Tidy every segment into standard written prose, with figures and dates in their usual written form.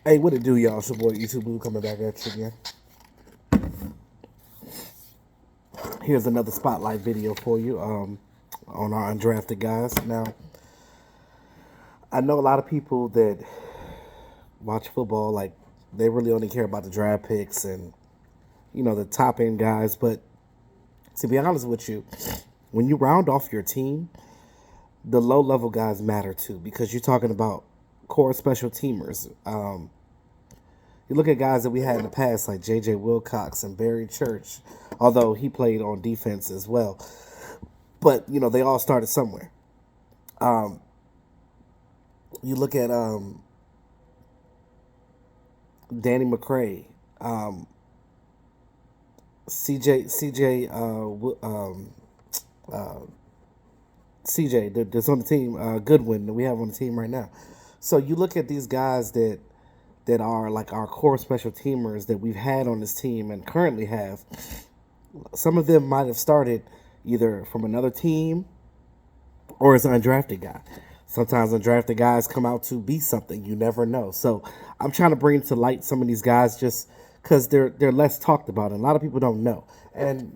Hey, what it do, y'all? It's your boy YouTube Blue coming back at you again. Here's another spotlight video for you on our undrafted guys. Now, I know a lot of people that watch football, like, they really only care about the draft picks and, the top end guys. But to be honest with you, when you round off your team, the low level guys matter too because you're talking about core special teamers. You look at guys that we had in the past, like J.J. Wilcox and Barry Church, although he played on defense as well. But, they all started somewhere. You look at Danny McCray, CJ that's on the team, Goodwin that we have on the team right now. So you look at these guys that are like our core special teamers that we've had on this team and currently have. Some of them might have started either from another team or as an undrafted guy. Sometimes undrafted guys come out to be something. You never know. So I'm trying to bring to light some of these guys just because they're less talked about and a lot of people don't know. And,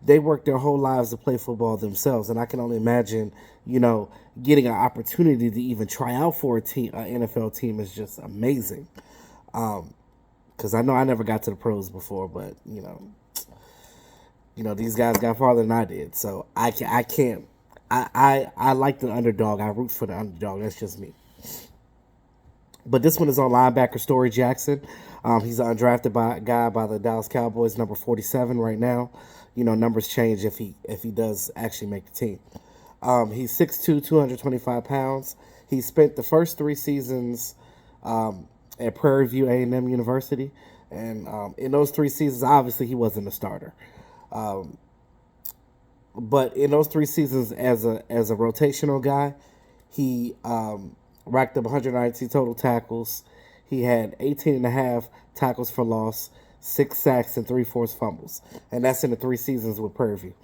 they work their whole lives to play football themselves. And I can only imagine, getting an opportunity to even try out for an NFL team is just amazing. Because I know I never got to the pros before, but, these guys got farther than I did. So I can't. I like the underdog. I root for the underdog. That's just me. But this one is on linebacker Storey Jackson. He's an undrafted guy by the Dallas Cowboys, number 47 right now. Numbers change if he does actually make the team. He's 6'2", 225 pounds. He spent the first 3 seasons at Prairie View A&M University. And in those 3 seasons, obviously he wasn't a starter. But in those 3 seasons as a rotational guy, he racked up 192 total tackles. He had 18 and a half tackles for loss, 6 sacks, and 3 forced fumbles. And that's in the 3 seasons with Prairie View.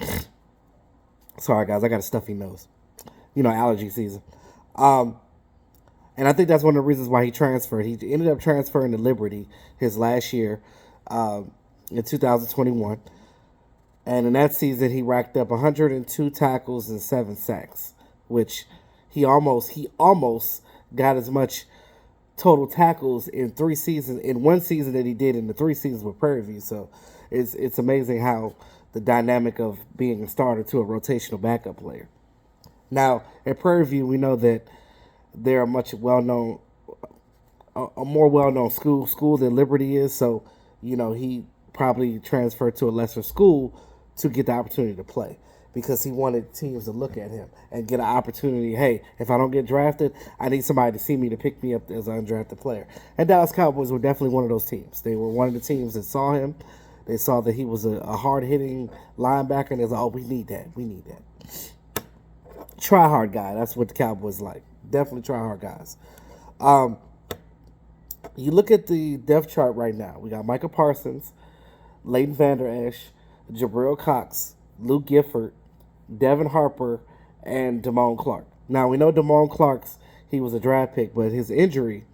Sorry, guys, I got a stuffy nose. Allergy season. And I think that's one of the reasons why he transferred. He ended up transferring to Liberty his last year in 2021. And in that season, he racked up 102 tackles and 7 sacks, which he almost got as much total tackles in 3 seasons, in 1 season that he did in the 3 seasons with Prairie View. So it's amazing how the dynamic of being a starter to a rotational backup player. Now, at Prairie View, we know that they're a much well-known, a more well-known school than Liberty is. So, he probably transferred to a lesser school to get the opportunity to play because he wanted teams to look at him and get an opportunity. Hey, if I don't get drafted, I need somebody to see me to pick me up as an undrafted player. And Dallas Cowboys were definitely one of those teams. They were one of the teams that saw him. They saw that he was a hard-hitting linebacker, and they was like, oh, we need that. We need that. Try-hard guy. That's what the Cowboys like. Definitely try-hard guys. You look at the depth chart right now. We got Micah Parsons, Leighton Vander Esch, Jabril Cox, Luke Gifford, Devin Harper, and Damone Clark. Now, we know Damone Clark's, he was a draft pick, but his injury,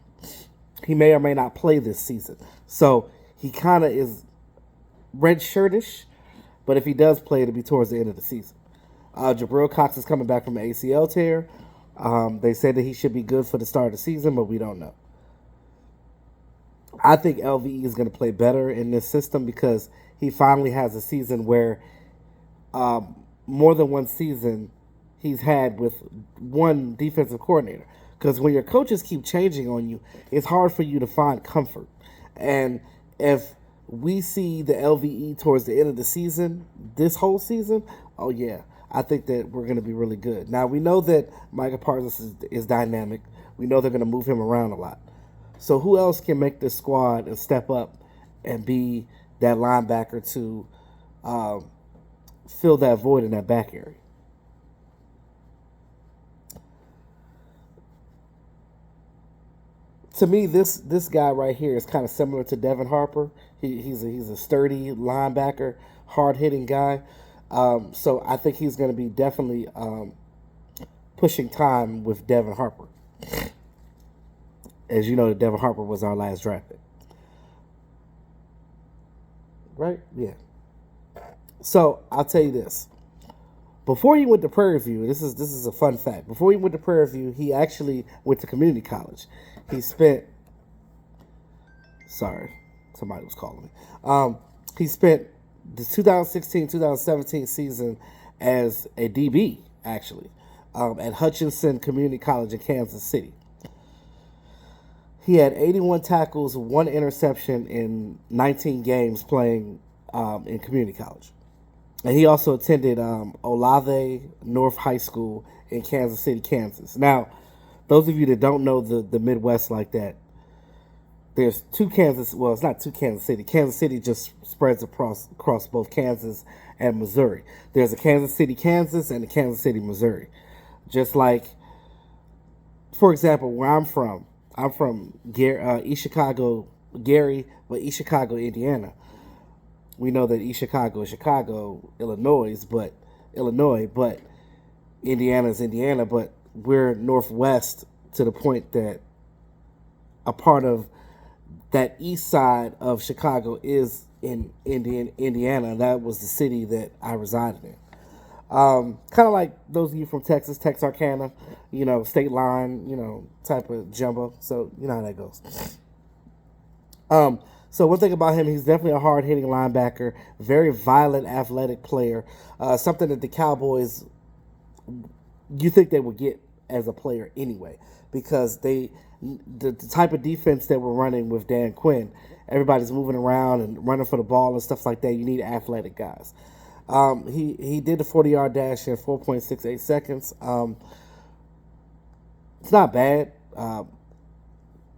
he may or may not play this season. So, he kind of is red-shirtish, but if he does play, it'll be towards the end of the season. Jabril Cox is coming back from an ACL tear. They said that he should be good for the start of the season, but we don't know. I think LVE is going to play better in this system because he finally has a season where more than one season he's had with one defensive coordinator. Because when your coaches keep changing on you, it's hard for you to find comfort. And if we see the LVE towards the end of the season, this whole season, oh yeah, I think that we're going to be really good. Now, we know that Micah Parsons is dynamic. We know they're going to move him around a lot. So who else can make this squad and step up and be that linebacker to fill that void in that back area? To me, this guy right here is kind of similar to Devin Harper. He's a sturdy linebacker, hard-hitting guy. So I think he's going to be definitely pushing time with Devin Harper. As you know, Devin Harper was our last draft pick. Right? Yeah. So I'll tell you this. Before he went to Prairie View, this is a fun fact. Before he went to Prairie View, he actually went to community college. He spent. Sorry, somebody was calling me. He spent the 2016-2017 season as a DB, actually, at Hutchinson Community College in Kansas City. He had 81 tackles, 1 interception in 19 games playing in community college. And he also attended Olave North High School in Kansas City, Kansas. Now, those of you that don't know the Midwest like that, there's two Kansas. Well, it's not two Kansas City. Kansas City just spreads across both Kansas and Missouri. There's a Kansas City, Kansas, and a Kansas City, Missouri. Just like, for example, where I'm from East Chicago, Gary, but East Chicago, Indiana. We know that East Chicago is Chicago, Illinois, but Indiana is Indiana, but we're northwest to the point that a part of that east side of Chicago is in Indiana. That was the city that I resided in. Kind of like those of you from Texas, Texarkana, state line, type of jumbo. So you know how that goes. So one thing about him, he's definitely a hard-hitting linebacker, very violent, athletic player. Something that the Cowboys, you think they would get as a player anyway, because the type of defense that we're running with Dan Quinn, everybody's moving around and running for the ball and stuff like that. You need athletic guys. He did the 40-yard dash in 4.68 seconds. It's not bad.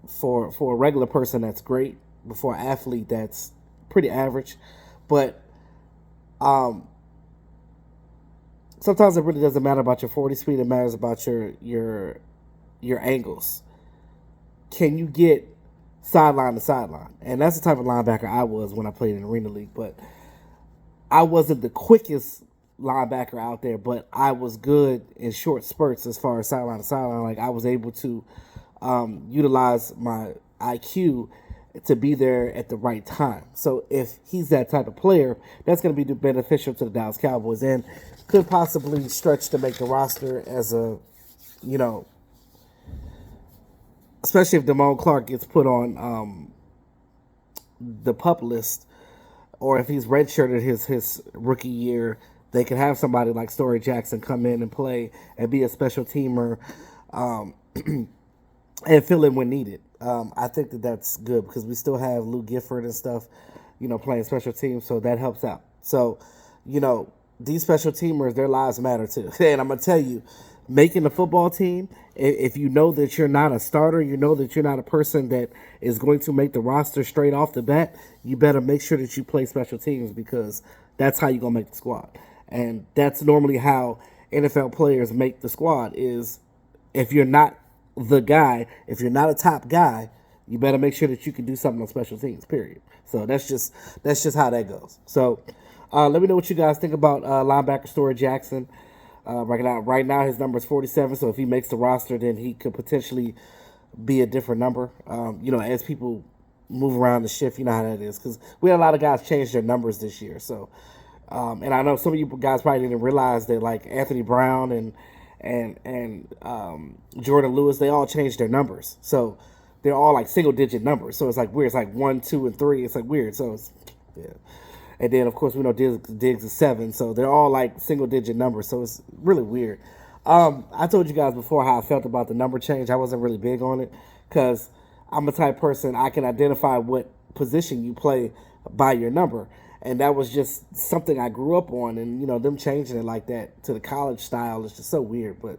For a regular person, that's great. But for an athlete, that's pretty average. But sometimes it really doesn't matter about your 40 speed. It matters about your angles. Can you get sideline to sideline? And that's the type of linebacker I was when I played in Arena League. But I wasn't the quickest linebacker out there, but I was good in short spurts as far as sideline to sideline. Like, I was able to utilize my IQ to be there at the right time. So if he's that type of player, that's going to be beneficial to the Dallas Cowboys and could possibly stretch to make the roster as a, especially if Damone Clark gets put on the PUP list, or if he's redshirted his rookie year, they can have somebody like Storey Jackson come in and play and be a special teamer and fill in when needed. I think that's good because we still have Lou Gifford and stuff, playing special teams, so that helps out. So, these special teamers, their lives matter too. And I'm going to tell you, making a football team, if you know that you're not a starter, you know that you're not a person that is going to make the roster straight off the bat, you better make sure that you play special teams because that's how you're going to make the squad. And that's normally how NFL players make the squad is if you're not the guy, if you're not a top guy, you better make sure that you can do something on special teams, period. So that's just how that goes. So let me know what you guys think about linebacker Storey Jackson. Right now his number is 47, so if he makes the roster, then he could potentially be a different number. As people move around the shift, you know how that is, because we had a lot of guys change their numbers this year. So, and I know some of you guys probably didn't realize that, like Anthony Brown and Jordan Lewis, they all changed their numbers. So they're all like single-digit numbers. So it's like weird. It's like 1, 2, and 3. It's like weird. So it's yeah. And then, of course, we know Diggs is 7, so they're all like single-digit numbers, so it's really weird. I told you guys before how I felt about the number change. I wasn't really big on it because I'm a type person, I can identify what position you play by your number, and that was just something I grew up on, and, them changing it like that to the college style is just so weird, but,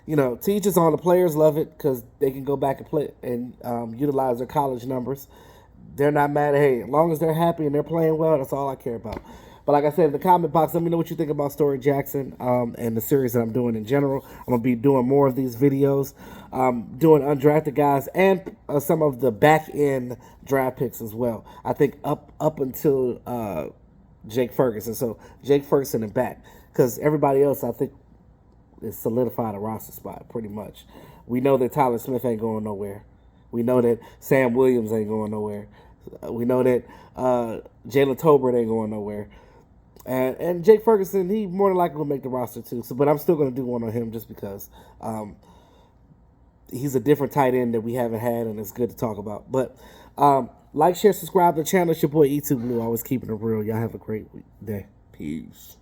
to each his own. The players love it because they can go back and play and utilize their college numbers. They're not mad. Hey, as long as they're happy and they're playing well, that's all I care about. But like I said, in the comment box, let me know what you think about Storey Jackson and the series that I'm doing in general. I'm going to be doing more of these videos, doing undrafted guys and some of the back-end draft picks as well. I think up until Jake Ferguson. So Jake Ferguson and back. Because everybody else, I think, is solidified a roster spot pretty much. We know that Tyler Smith ain't going nowhere. We know that Sam Williams ain't going nowhere. We know that Jalen Tolbert ain't going nowhere. And Jake Ferguson, he more than likely will make the roster too. So, but I'm still going to do one on him just because he's a different tight end that we haven't had, and it's good to talk about. But like, share, subscribe to the channel. It's your boy E2 Blue, always keeping it real. Y'all have a great day. Peace.